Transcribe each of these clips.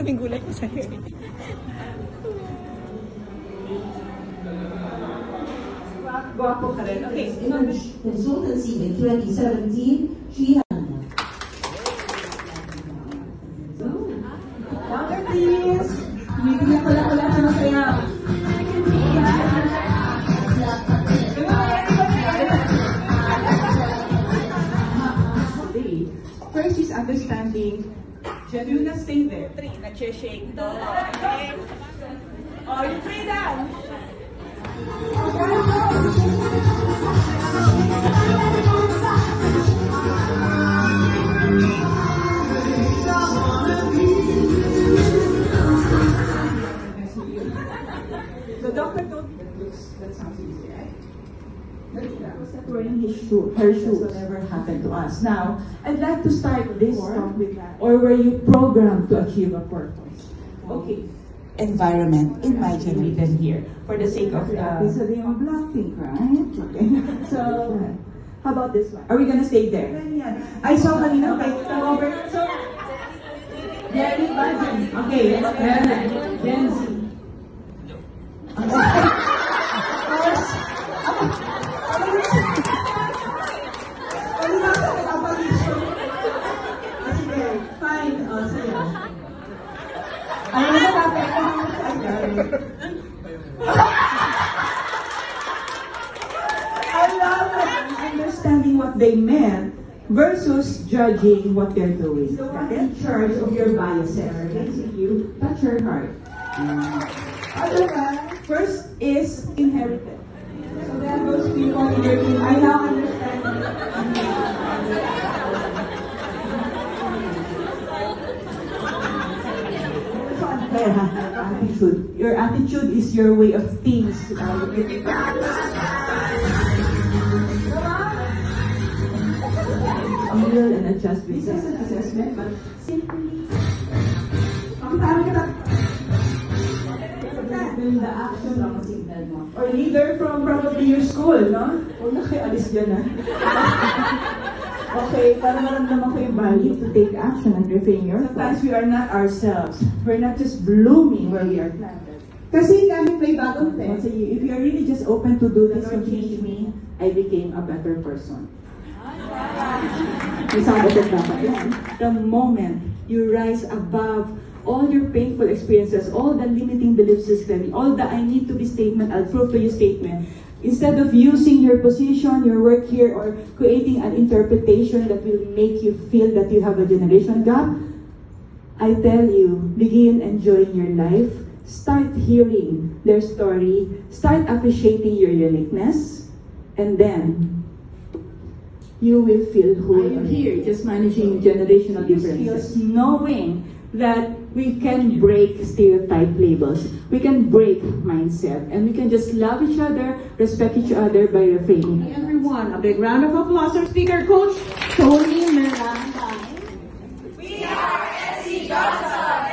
tuming gulat ko sa'yo. Guwapo ka rin. Okay. Consultancy in 2017, she had. Water, please. Bibigyan ko lang sa masaya. First is understanding. You na stay there. 3, nag-shake to. Okay. Oh, you 3 down. The doctor told me that sounds easy, right? That wearing her shoes. Whatever happened to us. Now, I'd like to start this talk with that. Or were you programmed to achieve a purpose? Okay. Environment in my generation here, for the sake of so they are Blackpink, right? Okay. So, how about this one? Are we gonna stay there? Yeah. I saw kanina. Okay. So over. So, Jenny Bajan. Okay. Gen Z. Fine. I love understanding what they meant versus judging what they're doing. So I'm in charge of your biases. Basically, you touch your heart. First is inherited. So then those people in your team, I now understand. Attitude. Your attitude is your way of things. Feel and adjust with assessment, but simply the action lang signal mo. Or leader from probably your school, no? Huwag na kayo alis dyan, ha? Okay, para maramdaman ko yung value to take action and refrain your thoughts. Sometimes we are not ourselves. We're not just blooming where we are planted. Kasi kami may bagong thing. So if you are really just open to do this, or change me, I became a better person. The moment you rise above all your painful experiences, all the limiting belief system, all the I need to be statement, I'll prove to you statement, instead of using your position, your work here, or creating an interpretation that will make you feel that you have a generation gap, I tell you, begin enjoying your life, start hearing their story, start appreciating your uniqueness, and then you will feel who I am here, just managing generational differences, knowing that we can break stereotype labels, we can break mindset, and we can just love each other, respect each other by refraining. Hey everyone, a big round of applause for speaker coach Tony Miranda. We are SC Johnson.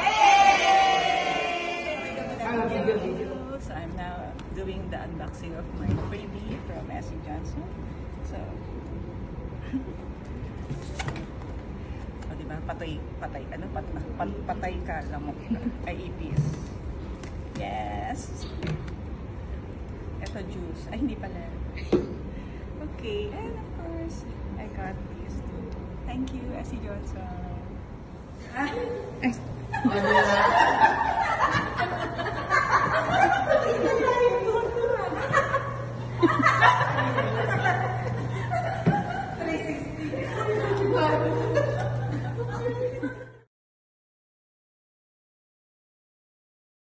So I'm now doing the unboxing of my freebie from SC Johnson. So, diba? Patay ka, lamok ay ipis. Yes. Ito juice. Ay, hindi pala. Okay. And of course, I got these too. Thank you, SC Johnson.